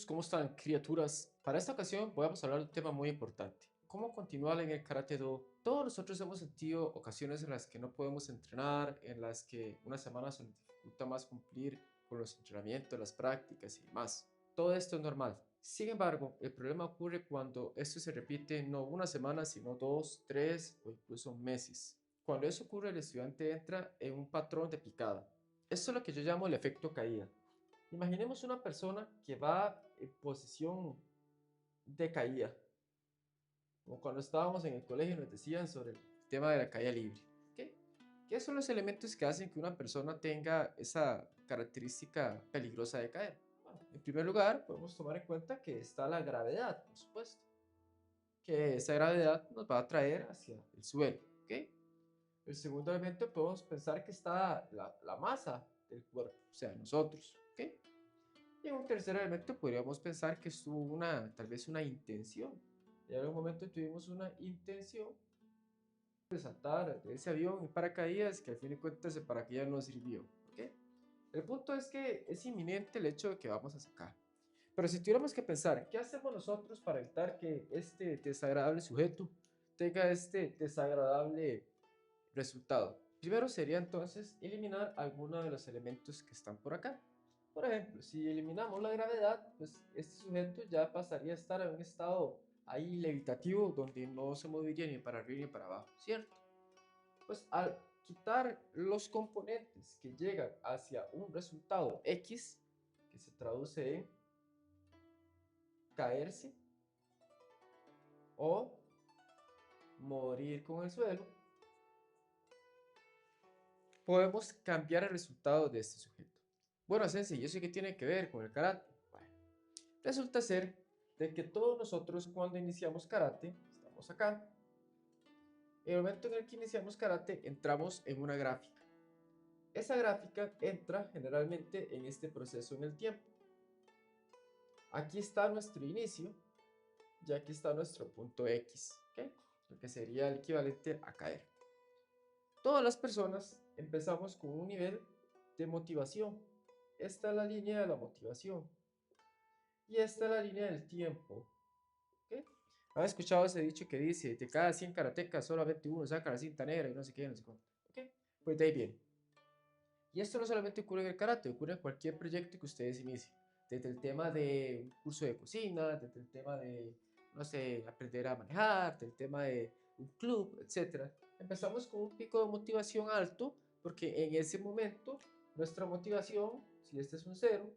¿Cómo están, criaturas? Para esta ocasión vamos a hablar de un tema muy importante. ¿Cómo continuar en el Karate Do? Todos nosotros hemos sentido ocasiones en las que no podemos entrenar, en las que una semana se nos dificulta más cumplir con los entrenamientos, las prácticas y demás. Todo esto es normal. Sin embargo, el problema ocurre cuando esto se repite no una semana, sino dos, tres o incluso meses. Cuando eso ocurre, el estudiante entra en un patrón de picada. Esto es lo que yo llamo el efecto caída. Imaginemos una persona que va en posición de caída, como cuando estábamos en el colegio nos decían sobre el tema de la caída libre. ¿Qué? ¿Qué son los elementos que hacen que una persona tenga esa característica peligrosa de caer? Bueno, en primer lugar, podemos tomar en cuenta que está la gravedad, por supuesto, que esa gravedad nos va a traer hacia el suelo. ¿Ok? El segundo elemento podemos pensar que está la masa del cuerpo, o sea, nosotros. ¿Ok? Y en un tercer elemento podríamos pensar que estuvo tal vez una intención. En algún momento tuvimos una intención de saltar de ese avión en paracaídas que al fin de cuentas el paracaídas no sirvió. ¿Ok? El punto es que es inminente el hecho de que vamos a sacar. Pero si tuviéramos que pensar, ¿qué hacemos nosotros para evitar que este desagradable sujeto tenga este desagradable resultado? Primero sería entonces eliminar algunos de los elementos que están por acá. Por ejemplo, si eliminamos la gravedad, pues este sujeto ya pasaría a estar en un estado ahí levitativo donde no se movería ni para arriba ni para abajo, ¿cierto? Pues al quitar los componentes que llegan hacia un resultado X, que se traduce en caerse o morir con el suelo, podemos cambiar el resultado de este sujeto. Bueno, Sensei, ¿y eso qué tiene que ver con el karate? Bueno, resulta ser de que todos nosotros cuando iniciamos karate, estamos acá, en el momento en el que iniciamos karate entramos en una gráfica. Esa gráfica entra generalmente en este proceso en el tiempo. Aquí está nuestro inicio y aquí está nuestro punto X, ¿ok? Lo que sería el equivalente a caer. Todas las personas empezamos con un nivel de motivación. Esta es la línea de la motivación y esta es la línea del tiempo. ¿Ok? ¿Han escuchado ese dicho que dice, de cada 100 karatecas solamente uno saca la cinta negra y no sé qué, no sé cuánto? ¿Ok? Pues de ahí viene. Y esto no solamente ocurre en el karate, ocurre en cualquier proyecto que ustedes inicien. Desde el tema de un curso de cocina, desde el tema de, no sé, aprender a manejar, desde el tema de un club, etc. Empezamos con un pico de motivación alto, porque en ese momento nuestra motivación, si este es un cero,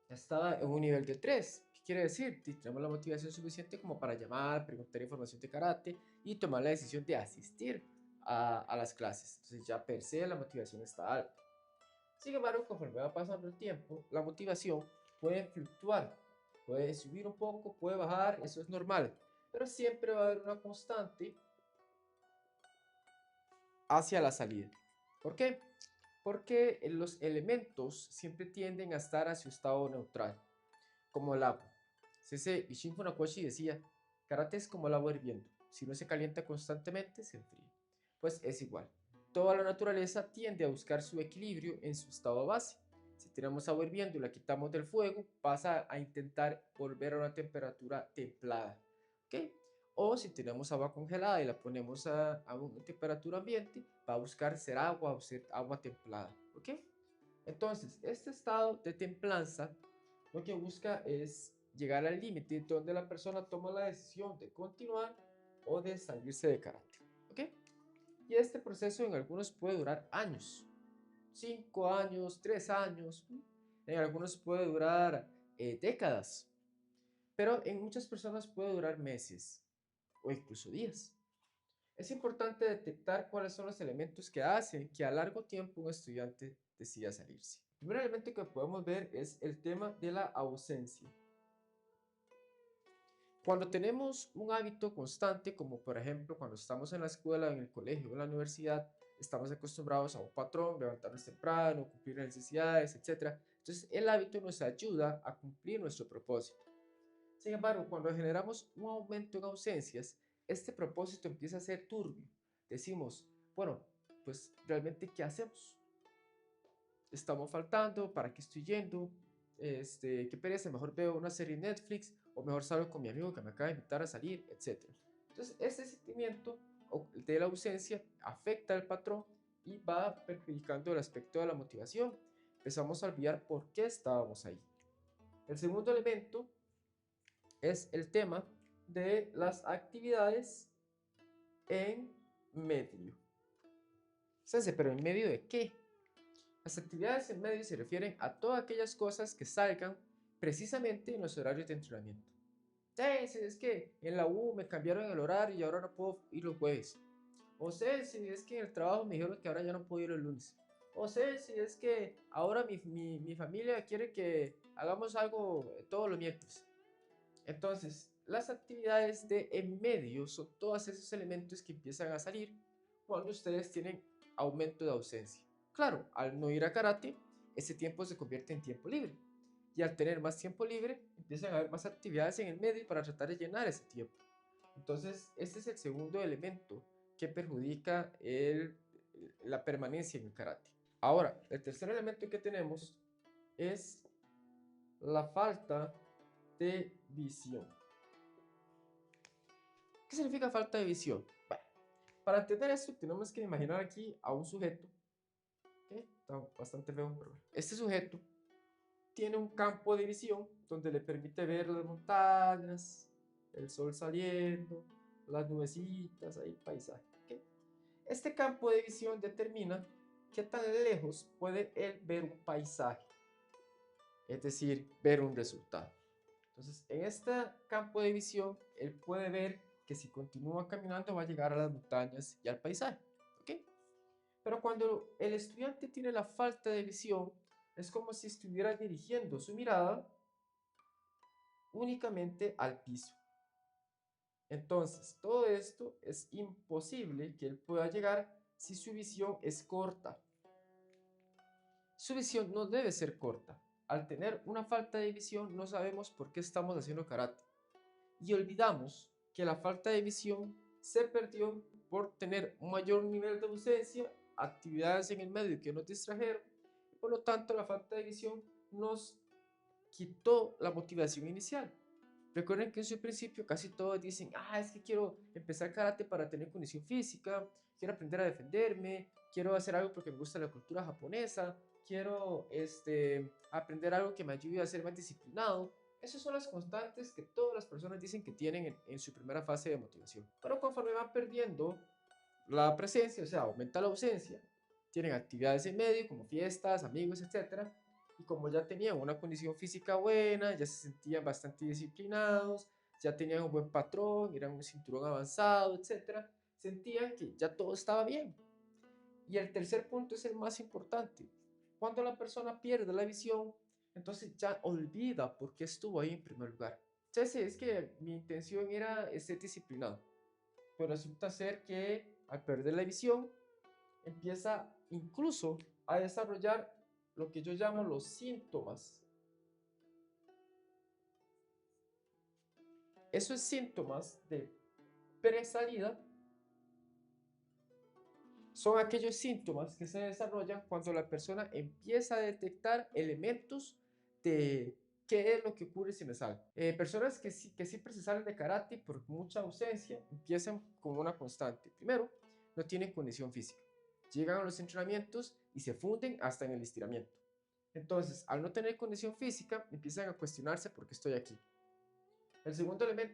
estaba en un nivel de 3. ¿Qué quiere decir? Tenemos la motivación suficiente como para llamar, preguntar información de karate y tomar la decisión de asistir a las clases. Entonces ya per se la motivación está alta. Sin embargo, conforme va pasando el tiempo, la motivación puede fluctuar. Puede subir un poco, puede bajar, eso es normal. Pero siempre va a haber una constante hacia la salida. ¿Por qué? Porque los elementos siempre tienden a estar hacia su estado neutral, como el agua. Sensei Ishin Funakoshi decía, karate es como el agua hirviendo, si no se calienta constantemente, se enfría. Pues es igual, toda la naturaleza tiende a buscar su equilibrio en su estado base. Si tenemos agua hirviendo y la quitamos del fuego, pasa a intentar volver a una temperatura templada. ¿Ok? O si tenemos agua congelada y la ponemos a una temperatura ambiente, va a buscar ser agua o ser agua templada. ¿Ok? Entonces, este estado de templanza lo que busca es llegar al límite donde la persona toma la decisión de continuar o de salirse de karate. ¿Ok? Y este proceso en algunos puede durar años, 5 años, 3 años, en algunos puede durar décadas, pero en muchas personas puede durar meses o incluso días. Es importante detectar cuáles son los elementos que hacen que a largo tiempo un estudiante decida salirse. El primer elemento que podemos ver es el tema de la ausencia. Cuando tenemos un hábito constante, como por ejemplo cuando estamos en la escuela, en el colegio o en la universidad, estamos acostumbrados a un patrón, levantarnos temprano, cumplir necesidades, etc. Entonces el hábito nos ayuda a cumplir nuestro propósito. Sin embargo, cuando generamos un aumento en ausencias, este propósito empieza a ser turbio. Decimos, bueno, pues realmente ¿qué hacemos? Estamos faltando, ¿para qué estoy yendo? qué pereza, mejor veo una serie en Netflix o mejor salgo con mi amigo que me acaba de invitar a salir, etc. Entonces, este sentimiento de la ausencia afecta al patrón y va perjudicando el aspecto de la motivación. Empezamos a olvidar por qué estábamos ahí. El segundo elemento es el tema de las actividades en medio. Pero ¿en medio de qué? Las actividades en medio se refieren a todas aquellas cosas que salgan precisamente en los horarios de entrenamiento. Sí, es que en la U me cambiaron el horario y ahora no puedo ir los jueves. O sé si es que en el trabajo me dijeron que ahora ya no puedo ir el lunes. O sé si es que ahora mi familia quiere que hagamos algo todos los miércoles. Entonces, las actividades de en medio son todos esos elementos que empiezan a salir cuando ustedes tienen aumento de ausencia. Claro, al no ir a karate, ese tiempo se convierte en tiempo libre. Y al tener más tiempo libre, empiezan a haber más actividades en el medio para tratar de llenar ese tiempo. Entonces, este es el segundo elemento que perjudica la permanencia en el karate. Ahora, el tercer elemento que tenemos es la falta de visión. ¿Qué significa falta de visión? Bueno, para entender esto tenemos que imaginar aquí a un sujeto, que está bastante feo, pero bueno. Este sujeto tiene un campo de visión donde le permite ver las montañas, el sol saliendo, las nubecitas, ahí paisaje. ¿Okay? Este campo de visión determina qué tan lejos puede él ver un paisaje, es decir, ver un resultado. Entonces, en este campo de visión, él puede ver que si continúa caminando va a llegar a las montañas y al paisaje. ¿Okay? Pero cuando el estudiante tiene la falta de visión, es como si estuviera dirigiendo su mirada únicamente al piso. Entonces, todo esto es imposible que él pueda llegar si su visión es corta. Su visión no debe ser corta. Al tener una falta de visión no sabemos por qué estamos haciendo karate. Y olvidamos que la falta de visión se perdió por tener un mayor nivel de ausencia, actividades en el medio que nos distrajeron, y por lo tanto la falta de visión nos quitó la motivación inicial. Recuerden que en su principio casi todos dicen, es que quiero empezar karate para tener condición física, quiero aprender a defenderme, quiero hacer algo porque me gusta la cultura japonesa, quiero aprender algo que me ayude a ser más disciplinado. Esas son las constantes que todas las personas dicen que tienen en su primera fase de motivación. Pero conforme van perdiendo la presencia, o sea, aumenta la ausencia, tienen actividades en medio como fiestas, amigos, etcétera, y como ya tenían una condición física buena, ya se sentían bastante disciplinados, ya tenían un buen patrón, eran un cinturón avanzado, etcétera, sentían que ya todo estaba bien. Y el tercer punto es el más importante. Cuando la persona pierde la visión, entonces ya olvida por qué estuvo ahí en primer lugar. Entonces es que mi intención era ser disciplinado, pero resulta ser que al perder la visión empieza incluso a desarrollar lo que yo llamo los síntomas. Esos síntomas de presalida son aquellos síntomas que se desarrollan cuando la persona empieza a detectar elementos de qué es lo que ocurre si me salgo. Personas que siempre se salen de karate por mucha ausencia empiezan con una constante. Primero, no tienen condición física. Llegan a los entrenamientos y se funden hasta en el estiramiento. Entonces, al no tener condición física, empiezan a cuestionarse por qué estoy aquí. El segundo elemento